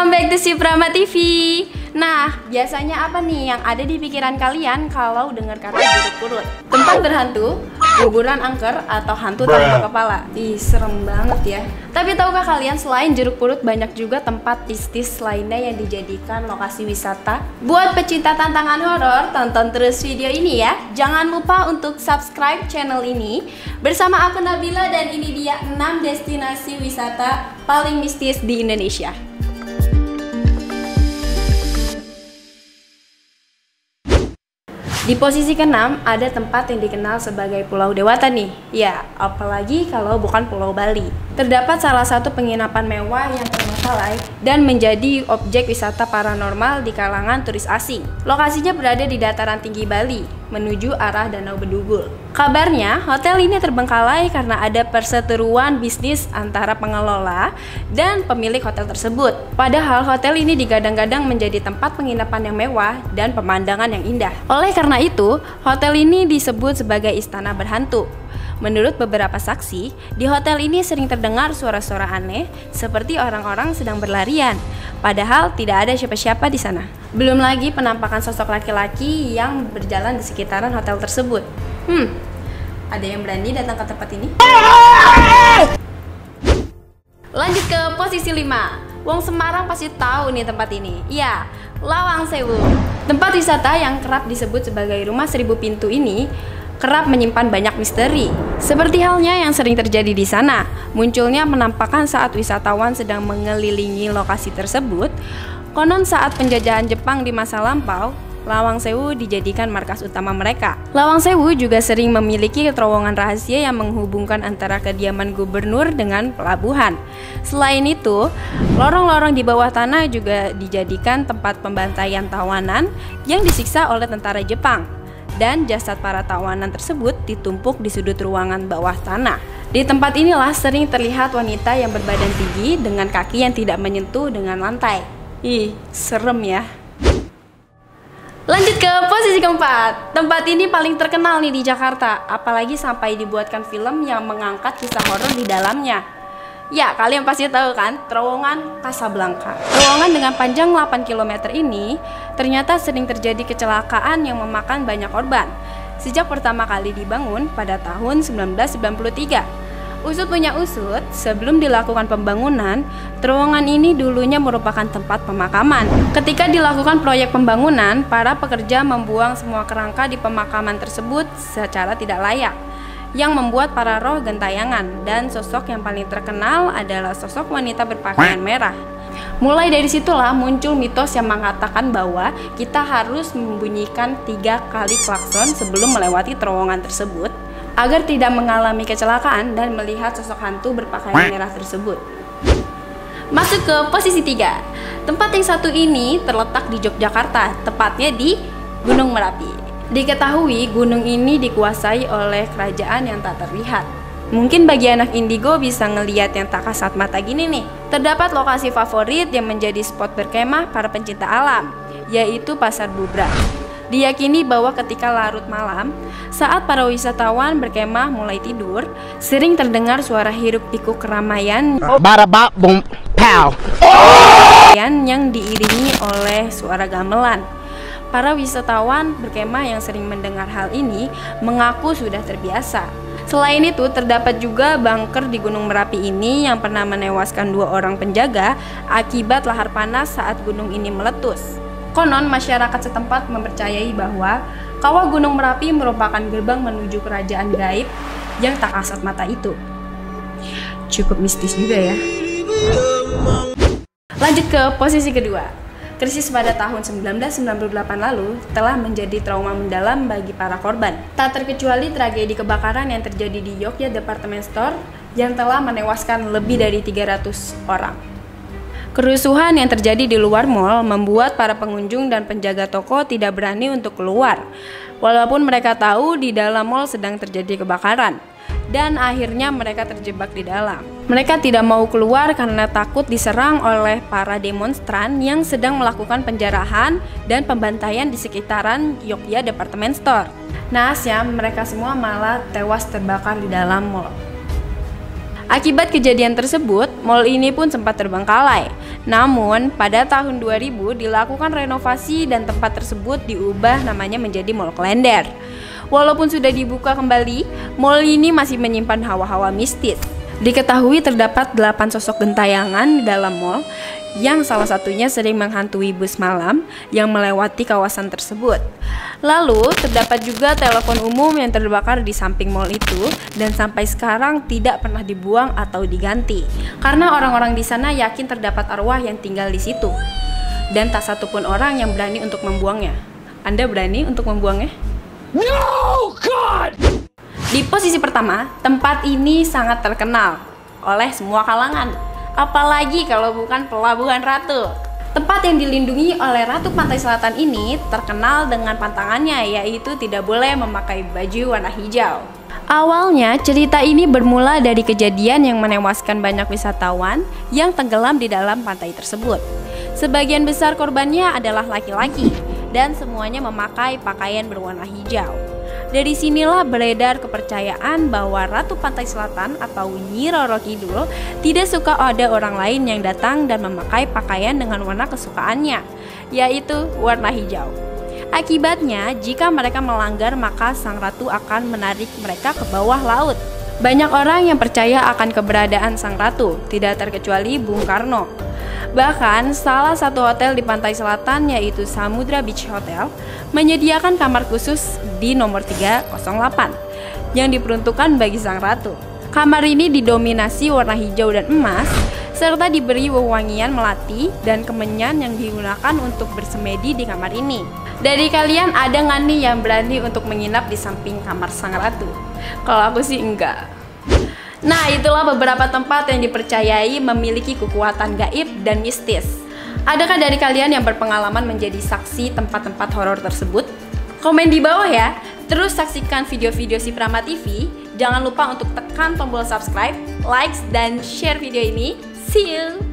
Welcome back to Siprama TV. Nah, biasanya apa nih yang ada di pikiran kalian kalau dengar kata jeruk purut? Tempat berhantu, kuburan angker, atau hantu tanpa kepala? Ih, serem banget ya. Tapi tahukah kalian selain jeruk purut banyak juga tempat mistis lainnya yang dijadikan lokasi wisata? Buat pecinta tantangan horor, tonton terus video ini ya. Jangan lupa untuk subscribe channel ini. Bersama aku Nabila dan ini dia 6 destinasi wisata paling mistis di Indonesia. Di posisi ke-6 ada tempat yang dikenal sebagai Pulau Dewata nih. Ya, apalagi kalau bukan Pulau Bali. Terdapat salah satu penginapan mewah yang terbengkalai dan menjadi objek wisata paranormal di kalangan turis asing. Lokasinya berada di dataran tinggi Bali, menuju arah Danau Bedugul. Kabarnya, hotel ini terbengkalai karena ada perseteruan bisnis antara pengelola dan pemilik hotel tersebut. Padahal hotel ini digadang-gadang menjadi tempat penginapan yang mewah dan pemandangan yang indah. Oleh karena itu, hotel ini disebut sebagai istana berhantu. Menurut beberapa saksi, di hotel ini sering terdengar suara-suara aneh seperti orang-orang sedang berlarian, padahal tidak ada siapa-siapa di sana. Belum lagi penampakan sosok laki-laki yang berjalan di sekitaran hotel tersebut. Ada yang berani datang ke tempat ini? Lanjut ke posisi 5. Wong Semarang pasti tahu nih tempat ini. Iya, Lawang Sewu. Tempat wisata yang kerap disebut sebagai rumah 1000 pintu ini kerap menyimpan banyak misteri. Seperti halnya yang sering terjadi di sana, munculnya penampakan saat wisatawan sedang mengelilingi lokasi tersebut. Konon saat penjajahan Jepang di masa lampau, Lawang Sewu dijadikan markas utama mereka. Lawang Sewu juga sering memiliki terowongan rahasia yang menghubungkan antara kediaman gubernur dengan pelabuhan. Selain itu, lorong-lorong di bawah tanah juga dijadikan tempat pembantaian tawanan yang disiksa oleh tentara Jepang. Dan jasad para tawanan tersebut ditumpuk di sudut ruangan bawah tanah. Di tempat inilah sering terlihat wanita yang berbadan tinggi dengan kaki yang tidak menyentuh dengan lantai. Ih, serem ya. Lanjut ke posisi keempat. Tempat ini paling terkenal nih di Jakarta, apalagi sampai dibuatkan film yang mengangkat kisah horor di dalamnya. Ya, kalian pasti tahu kan, terowongan Casablanca. Terowongan dengan panjang 8 km ini ternyata sering terjadi kecelakaan yang memakan banyak korban. Sejak pertama kali dibangun pada tahun 1993. Usut punya usut, sebelum dilakukan pembangunan, terowongan ini dulunya merupakan tempat pemakaman. Ketika dilakukan proyek pembangunan, para pekerja membuang semua kerangka di pemakaman tersebut secara tidak layak, yang membuat para roh gentayangan, dan sosok yang paling terkenal adalah sosok wanita berpakaian merah. Mulai dari situlah muncul mitos yang mengatakan bahwa kita harus membunyikan 3 kali klakson sebelum melewati terowongan tersebut agar tidak mengalami kecelakaan dan melihat sosok hantu berpakaian merah tersebut. Masuk ke posisi 3. Tempat yang satu ini terletak di Yogyakarta, tepatnya di Gunung Merapi. Diketahui gunung ini dikuasai oleh kerajaan yang tak terlihat. Mungkin bagi anak indigo bisa ngeliat yang tak kasat mata gini nih. Terdapat lokasi favorit yang menjadi spot berkemah para pencinta alam, yaitu Pasar Bubra. Diyakini bahwa ketika larut malam, saat para wisatawan berkemah mulai tidur, sering terdengar suara hiruk pikuk keramaian yang diiringi oleh suara gamelan. Para wisatawan berkemah yang sering mendengar hal ini mengaku sudah terbiasa. Selain itu, terdapat juga bunker di Gunung Merapi ini yang pernah menewaskan 2 orang penjaga akibat lahar panas saat gunung ini meletus. Konon masyarakat setempat mempercayai bahwa kawah Gunung Merapi merupakan gerbang menuju kerajaan gaib yang tak kasat mata itu. Cukup mistis juga ya. Lanjut ke posisi kedua. Krisis pada tahun 1998 lalu telah menjadi trauma mendalam bagi para korban. Tak terkecuali tragedi kebakaran yang terjadi di Yogyakarta Department Store yang telah menewaskan lebih dari 300 orang. Kerusuhan yang terjadi di luar mal membuat para pengunjung dan penjaga toko tidak berani untuk keluar, walaupun mereka tahu di dalam mal sedang terjadi kebakaran, dan akhirnya mereka terjebak di dalam. Mereka tidak mau keluar karena takut diserang oleh para demonstran yang sedang melakukan penjarahan dan pembantaian di sekitaran Yogyakarta Department Store. Nahasnya mereka semua malah tewas terbakar di dalam mal. Akibat kejadian tersebut, mall ini pun sempat terbengkalai. Namun, pada tahun 2000 dilakukan renovasi dan tempat tersebut diubah namanya menjadi Mall Klender. Walaupun sudah dibuka kembali, mall ini masih menyimpan hawa-hawa mistis. Diketahui terdapat 8 sosok gentayangan di dalam mall, yang salah satunya sering menghantui bus malam yang melewati kawasan tersebut. Lalu, terdapat juga telepon umum yang terbakar di samping mall itu dan sampai sekarang tidak pernah dibuang atau diganti. Karena orang-orang di sana yakin terdapat arwah yang tinggal di situ. Dan tak satupun orang yang berani untuk membuangnya. Anda berani untuk membuangnya? No, God! Di posisi pertama, tempat ini sangat terkenal oleh semua kalangan. Apalagi kalau bukan Pelabuhan Ratu. Tempat yang dilindungi oleh Ratu Pantai Selatan ini terkenal dengan pantangannya, yaitu tidak boleh memakai baju warna hijau. Awalnya cerita ini bermula dari kejadian yang menewaskan banyak wisatawan yang tenggelam di dalam pantai tersebut. Sebagian besar korbannya adalah laki-laki dan semuanya memakai pakaian berwarna hijau. Dari sinilah beredar kepercayaan bahwa Ratu Pantai Selatan atau Nyi Roro Kidul tidak suka ada orang lain yang datang dan memakai pakaian dengan warna kesukaannya, yaitu warna hijau. Akibatnya, jika mereka melanggar maka sang ratu akan menarik mereka ke bawah laut. Banyak orang yang percaya akan keberadaan sang ratu, tidak terkecuali Bung Karno. Bahkan, salah satu hotel di pantai selatan yaitu Samudra Beach Hotel menyediakan kamar khusus di nomor 308 yang diperuntukkan bagi sang ratu. Kamar ini didominasi warna hijau dan emas serta diberi wewangian melati dan kemenyan yang digunakan untuk bersemedi di kamar ini. Dari kalian ada nggak nih yang berani untuk menginap di samping kamar sang ratu? Kalau aku sih enggak. Nah, itulah beberapa tempat yang dipercayai memiliki kekuatan gaib dan mistis. Adakah dari kalian yang berpengalaman menjadi saksi tempat-tempat horor tersebut? Komen di bawah ya. Terus saksikan video-video Si Prama TV. Jangan lupa untuk tekan tombol subscribe, likes, dan share video ini. See you!